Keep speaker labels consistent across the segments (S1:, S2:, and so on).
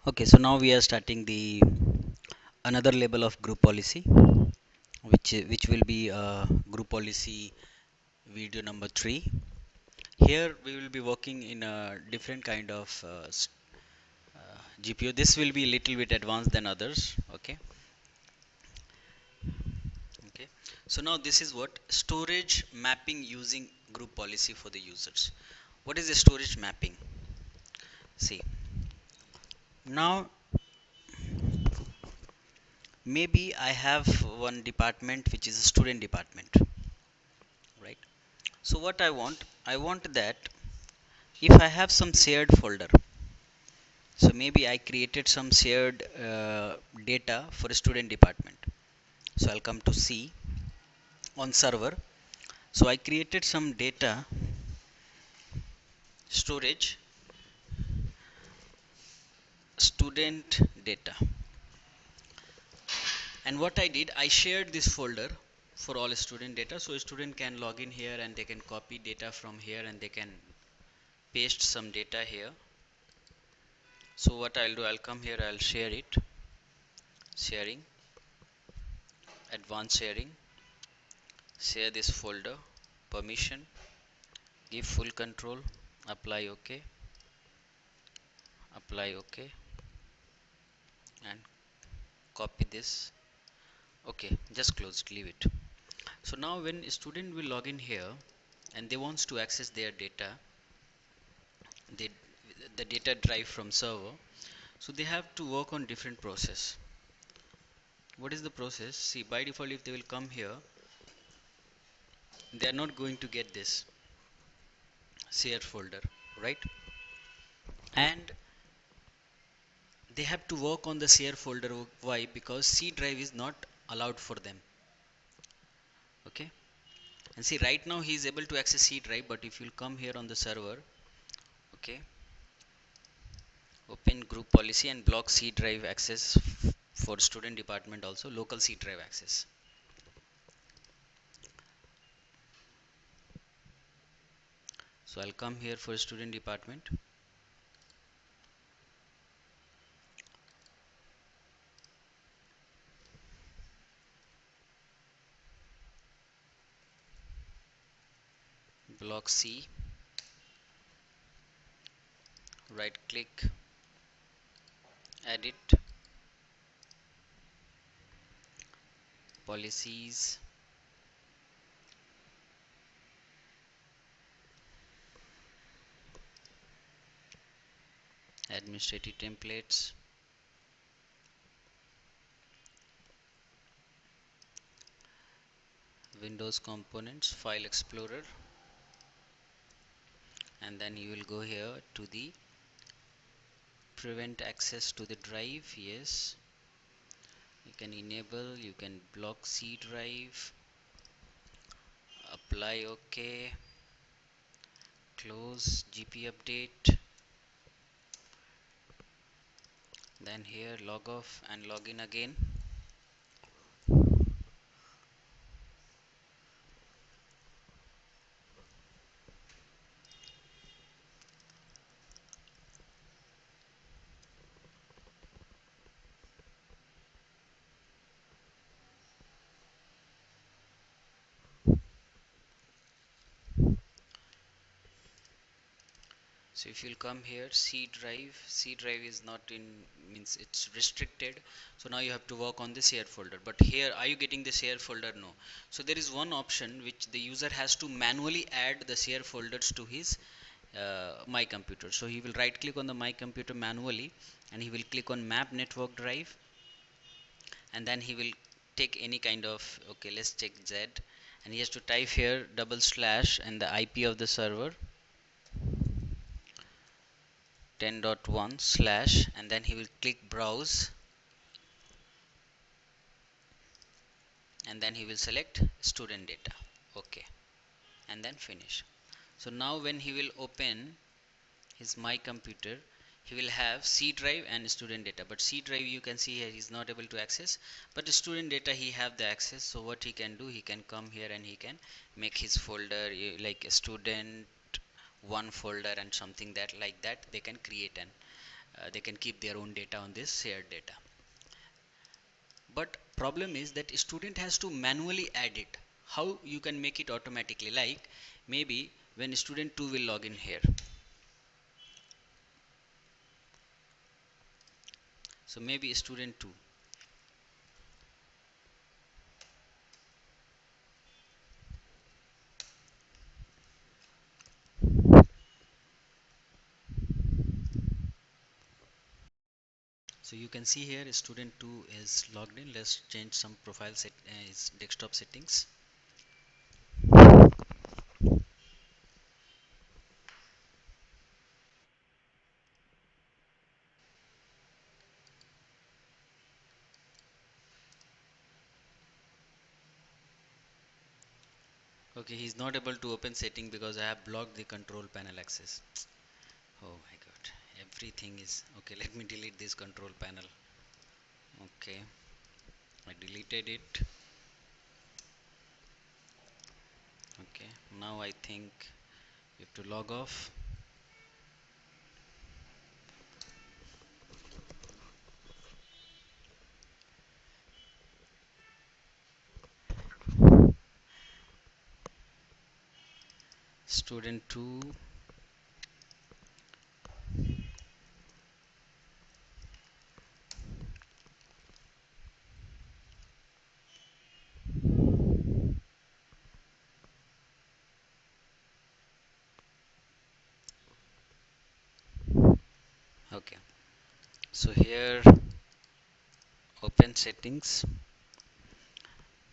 S1: Okay, so now we are starting the another level of group policy, which will be group policy video number 3. Here we will be working in a different kind of GPU. This will be a little bit advanced than others. Okay, okay. So now this is what storage mapping using group policy for the users. What is the storage mapping? See, now maybe I have one department which is a student department, right? So what I want that if I have some shared folder, so maybe I created some shared data for a student department. So I'll come to C on server. So I created some data storage student data, and what I did, I shared this folder for all student data, so a student can log in here and they can copy data from here and they can paste some data here. So what I'll do, I'll come here, I'll share it, sharing, advanced sharing, share this folder, permission, give full control, apply OK, apply OK, and copy this. Okay, just close it, leave it. So now when a student will log in here and they wants to access their data, they, the data drive from server, so they have to work on different process. What is the process? See, by default if they will come here, they are not going to get this share folder, right? And they have to work on the share folder. Why? Because C drive is not allowed for them. Okay, and see, right now he is able to access C drive, but if you'll come here on the server, okay, open group policy and block C drive access for student department, also local C drive access. So I'll come here for student department, block C, right click, edit, policies, administrative templates, Windows components, file explorer, and then you will go here to the prevent access to the drive. Yes, you can enable, you can block C drive, apply OK, close GP update, then here log off and log in again. So if you'll come here, C drive is not in, means it's restricted. So now you have to work on the share folder. But here, are you getting the share folder? No. So there is one option which the user has to manually add the share folders to his my computer. So he will right click on the my computer manually and he will click on map network drive, and then he will take any kind of, okay, let's take Z, and he has to type here / and the IP of the server 10.1 / and then he will click browse, and then he will select student data. Okay, and then finish. So now when he will open his my computer, he will have C drive and student data, but C drive you can see here he's not able to access, but student data he have the access. So what he can do, he can come here and he can make his folder like a student one folder and something that like that they can create an they can keep their own data on this shared data. But problem is that student has to manually add it. How you can make it automatically? Like maybe when student 2 will log in here, so maybe student 2, so you can see here student 2 is logged in. Let's change some profile set, desktop settings. Okay, he's not able to open setting because I have blocked the control panel access. Oh my god, everything is okay. Let me delete this control panel. Okay, I deleted it. Okay, now I think you have to log off. Student 2. Okay, so here open settings.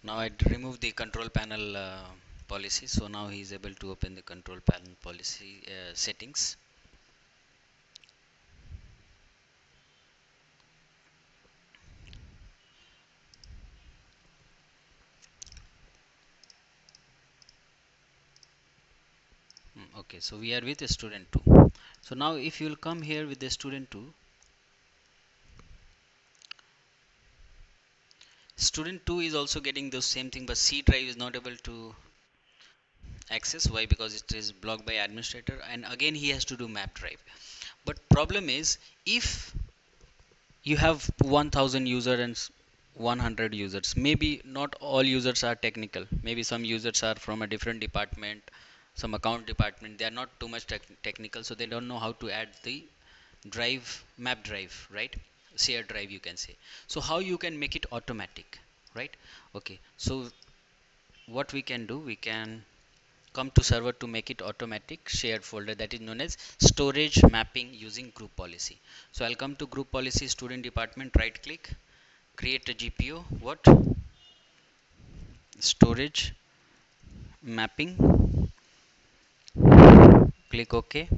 S1: Now I remove the control panel policy, so now he is able to open the control panel policy settings. Okay, so we are with the student 2. So now if you will come here with the student 2, student 2 is also getting the same thing, but C drive is not able to access. Why? Because it is blocked by administrator, and again he has to do map drive. But problem is, if you have 1000 user and 100 users, maybe not all users are technical, maybe some users are from a different department, some account department, they are not too much technical, so they don't know how to add the drive, map drive, right? Share drive you can say. So how you can make it automatic, right? Okay, so what we can do, we can come to server to make it automatic shared folder, that is known as storage mapping using group policy. So I'll come to group policy, student department, right click, create a GPO, what, storage mapping, click OK,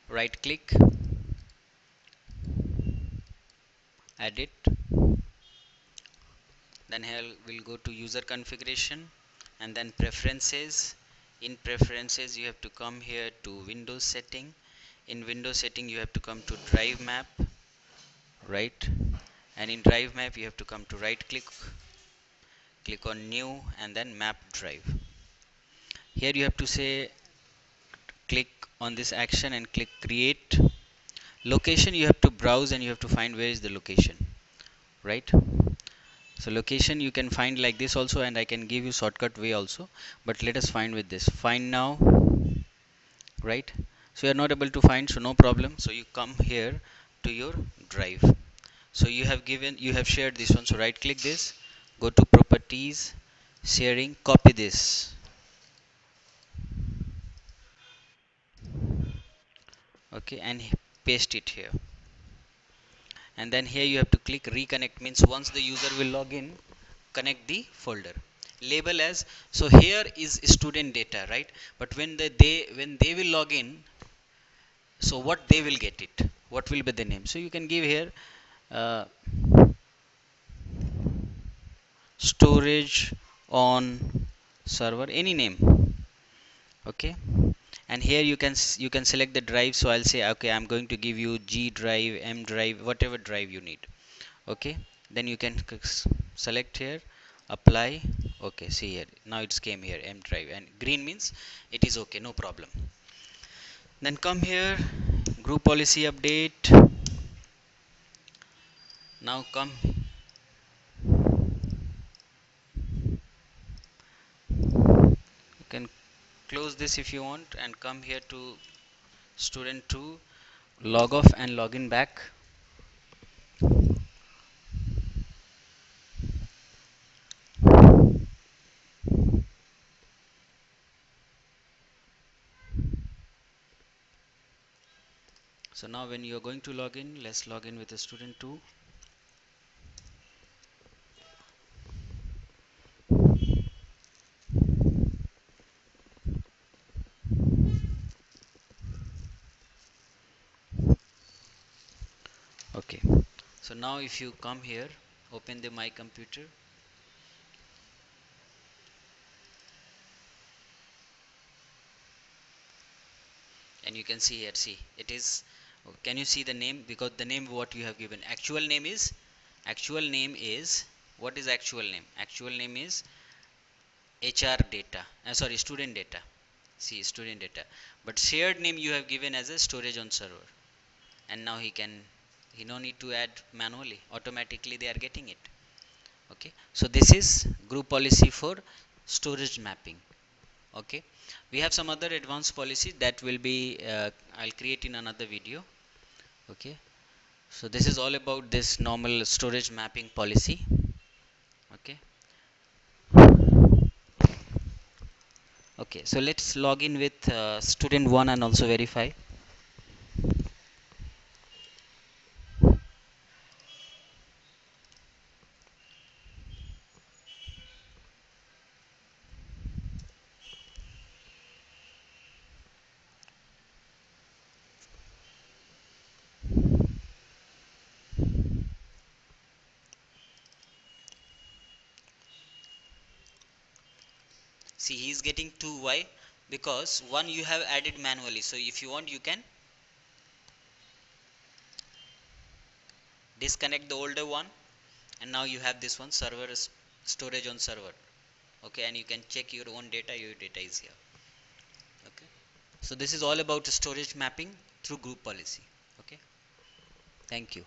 S1: right click, edit, then here we'll go to user configuration and then preferences. In preferences you have to come here to Windows setting. In Windows setting you have to come to drive map, right, and in drive map you have to come to right click, click on new and then map drive. Here you have to say, click on this action and click create. Location you have to browse and you have to find where is the location, right? So location you can find like this also, and I can give you shortcut way also, but let us find with this, find now, right? So you are not able to find, so no problem, so you come here to your drive. So you have given, you have shared this one, so right click this, go to properties, sharing, copy this, okay, and paste it here. And then here you have to click reconnect, means once the user will log in, connect the folder, label as, so here is student data, right? But when they will log in, so what they will get it, what will be the name, so you can give here uh, storage on server, any name, okay. And here you can select the drive, so I'll say okay, I'm going to give you G drive, M drive, whatever drive you need, okay. Then you can select here, apply, okay, see here, now it's came here M drive, and green means it is okay, no problem. Then come here, Group policy update. Now come, you can close this if you want and come here to student 2, log off and log in back. So now when you are going to log in, let's log in with the student 2. Okay, so now if you come here, open the my computer, and you can see here, see it is, can you see the name? Because the name what you have given, actual name is what is actual name? Actual name is HR data, sorry, student data. See, student data, but shared name you have given as a storage on server. And now he no need to add manually, automatically they are getting it. Okay, so this is group policy for storage mapping. Okay, we have some other advanced policy that will be I'll create in another video. Okay, so this is all about this normal storage mapping policy. Okay, okay, so let's log in with student 1 and also verify. See, he is getting 2. Why? Because one you have added manually, so if you want you can disconnect the older one, and now you have this one, server storage on server. Okay, and you can check your own data, your data is here. Okay, so this is all about storage mapping through group policy. Okay, thank you.